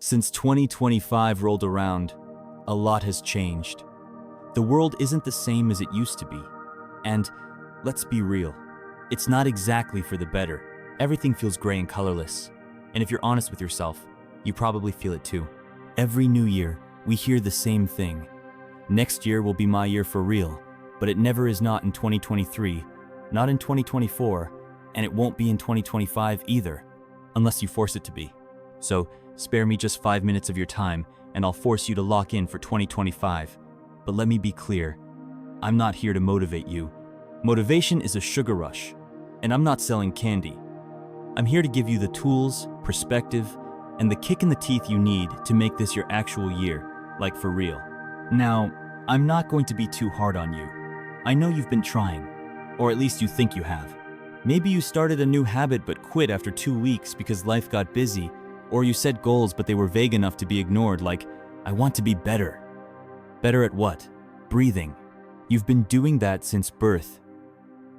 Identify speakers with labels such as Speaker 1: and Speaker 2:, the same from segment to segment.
Speaker 1: Since 2025 rolled around, a lot has changed. The world isn't the same as it used to be. And let's be real, it's not exactly for the better. Everything feels gray and colorless. And if you're honest with yourself, you probably feel it too. Every new year, we hear the same thing. Next year will be my year for real, but it never is not in 2023, not in 2024, and it won't be in 2025 either, unless you force it to be. So, spare me just 5 minutes of your time, and I'll force you to lock in for 2025. But let me be clear, I'm not here to motivate you. Motivation is a sugar rush, and I'm not selling candy. I'm here to give you the tools, perspective, and the kick in the teeth you need to make this your actual year, like for real. Now, I'm not going to be too hard on you. I know you've been trying, or at least you think you have. Maybe you started a new habit but quit after 2 weeks because life got busy, or you set goals but they were vague enough to be ignored, like, I want to be better. Better at what? Breathing. You've been doing that since birth.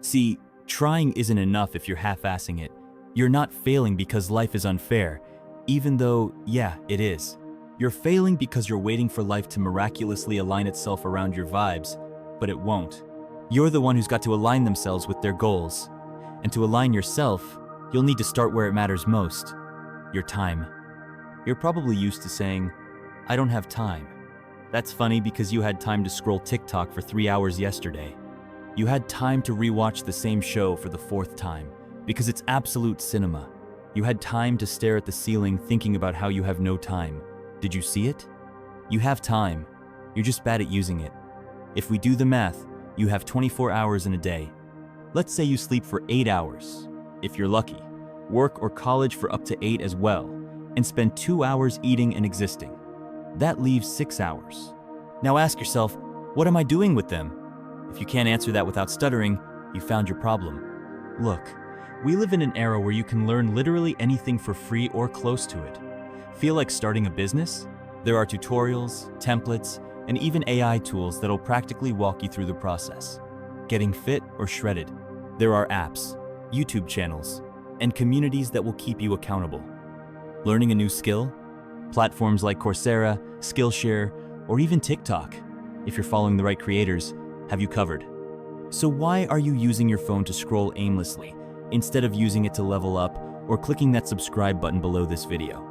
Speaker 1: See, trying isn't enough if you're half-assing it. You're not failing because life is unfair, even though, yeah, it is. You're failing because you're waiting for life to miraculously align itself around your vibes, but it won't. You're the one who's got to align themselves with their goals. And to align yourself, you'll need to start where it matters most. Your time. You're probably used to saying, I don't have time. That's funny because you had time to scroll TikTok for 3 hours yesterday. You had time to rewatch the same show for the 4th time because it's absolute cinema. You had time to stare at the ceiling thinking about how you have no time. Did you see it? You have time. You're just bad at using it. If we do the math, you have 24 hours in a day. Let's say you sleep for 8 hours, if you're lucky, work or college for up to 8 as well, and spend 2 hours eating and existing. That leaves 6 hours. Now ask yourself, what am I doing with them? If you can't answer that without stuttering, you found your problem. Look, we live in an era where you can learn literally anything for free or close to it. Feel like starting a business? There are tutorials, templates, and even AI tools that'll practically walk you through the process. Getting fit or shredded? There are apps, YouTube channels, and communities that will keep you accountable. Learning a new skill? Platforms like Coursera, Skillshare, or even TikTok, if you're following the right creators, have you covered. So why are you using your phone to scroll aimlessly, instead of using it to level up or clicking that subscribe button below this video?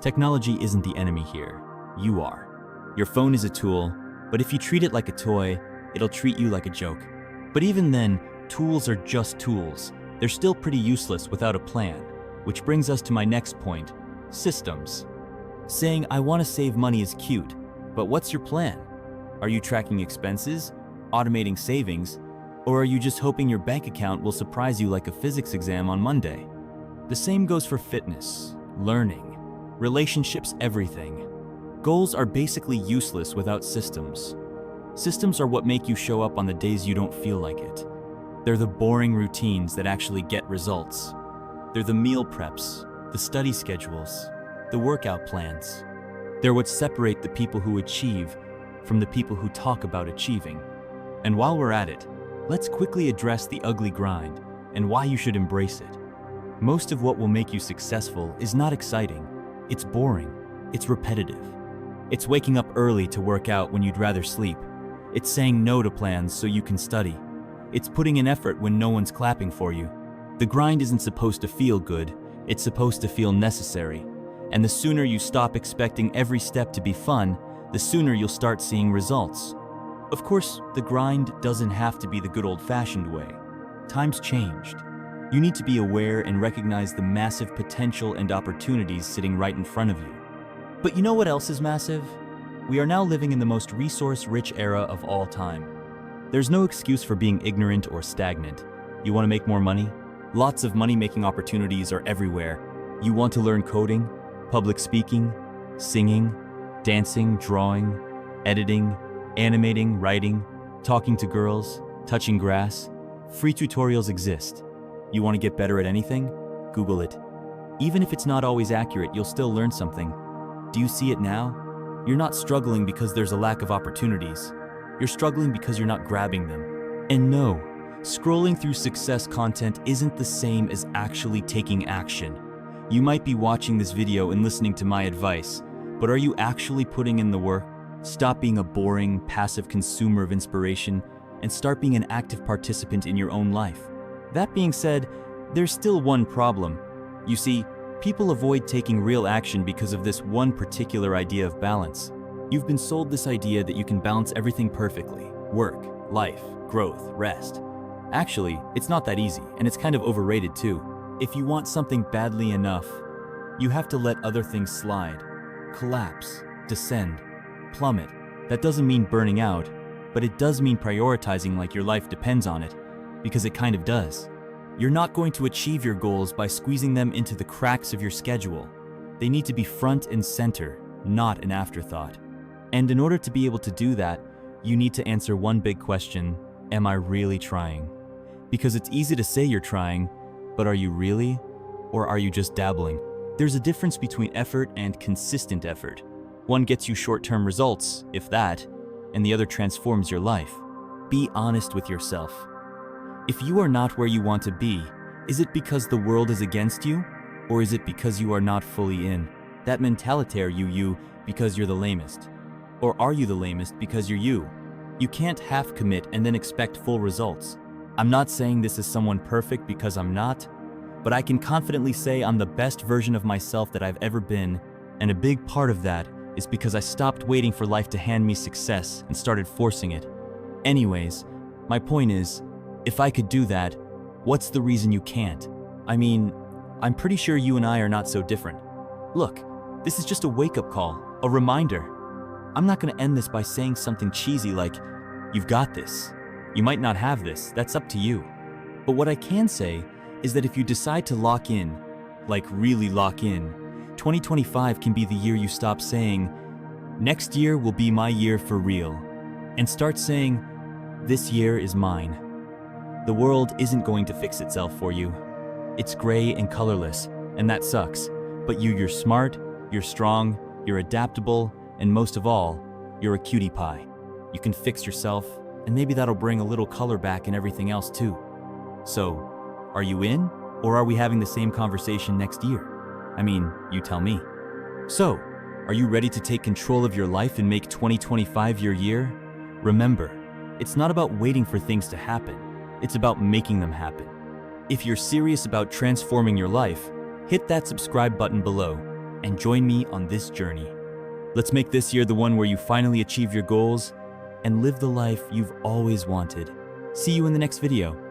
Speaker 1: Technology isn't the enemy here, you are. Your phone is a tool, but if you treat it like a toy, it'll treat you like a joke. But even then, tools are just tools. They're still pretty useless without a plan, which brings us to my next point, systems. Saying I want to save money is cute, but what's your plan? Are you tracking expenses, automating savings, or are you just hoping your bank account will surprise you like a physics exam on Monday? The same goes for fitness, learning, relationships, everything. Goals are basically useless without systems. Systems are what make you show up on the days you don't feel like it. They're the boring routines that actually get results. They're the meal preps, the study schedules, the workout plans. They're what separate the people who achieve from the people who talk about achieving. And while we're at it, let's quickly address the ugly grind and why you should embrace it. Most of what will make you successful is not exciting. It's boring. It's repetitive. It's waking up early to work out when you'd rather sleep. It's saying no to plans so you can study. It's putting in effort when no one's clapping for you. The grind isn't supposed to feel good. It's supposed to feel necessary. And the sooner you stop expecting every step to be fun, the sooner you'll start seeing results. Of course, the grind doesn't have to be the good old-fashioned way. Times changed. You need to be aware and recognize the massive potential and opportunities sitting right in front of you. But you know what else is massive? We are now living in the most resource-rich era of all time. There's no excuse for being ignorant or stagnant. You want to make more money? Lots of money-making opportunities are everywhere. You want to learn coding, public speaking, singing, dancing, drawing, editing, animating, writing, talking to girls, touching grass? Free tutorials exist. You want to get better at anything? Google it. Even if it's not always accurate, you'll still learn something. Do you see it now? You're not struggling because there's a lack of opportunities. You're struggling because you're not grabbing them. And no, scrolling through success content isn't the same as actually taking action. You might be watching this video and listening to my advice, But are you actually putting in the work? Stop being a boring, passive consumer of inspiration and start being an active participant in your own life. That being said, there's still one problem. You see, people avoid taking real action because of this one particular idea of balance. You've been sold this idea that you can balance everything perfectly: work, life, growth, rest. Actually, it's not that easy, and it's kind of overrated too. If you want something badly enough, you have to let other things slide, collapse, descend, plummet. That doesn't mean burning out, but it does mean prioritizing like your life depends on it, because it kind of does. You're not going to achieve your goals by squeezing them into the cracks of your schedule. They need to be front and center, not an afterthought. And in order to be able to do that, you need to answer one big question: am I really trying? Because it's easy to say you're trying, but are you really? Or are you just dabbling? There's a difference between effort and consistent effort. One gets you short-term results, if that, and the other transforms your life. Be honest with yourself. If you are not where you want to be, is it because the world is against you? Or is it because you are not fully in? That mentality, are you because you're the lamest? Or are you the lamest because you're you? You can't half commit and then expect full results. I'm not saying this is someone perfect, because I'm not, but I can confidently say I'm the best version of myself that I've ever been, and a big part of that is because I stopped waiting for life to hand me success and started forcing it. Anyways, my point is, if I could do that, what's the reason you can't? I mean, I'm pretty sure you and I are not so different. Look, this is just a wake-up call, a reminder. I'm not gonna end this by saying something cheesy like, you've got this. You might not have this, that's up to you. But what I can say is that if you decide to lock in, like really lock in, 2025 can be the year you stop saying, next year will be my year for real, and start saying, this year is mine. The world isn't going to fix itself for you. It's gray and colorless, and that sucks. But you're smart, you're strong, you're adaptable, and most of all, you're a cutie pie. You can fix yourself, and maybe that'll bring a little color back in everything else too. So, are you in, or are we having the same conversation next year? I mean, you tell me. So, are you ready to take control of your life and make 2025 your year? Remember, it's not about waiting for things to happen. It's about making them happen. If you're serious about transforming your life, hit that subscribe button below and join me on this journey. Let's make this year the one where you finally achieve your goals and live the life you've always wanted. See you in the next video.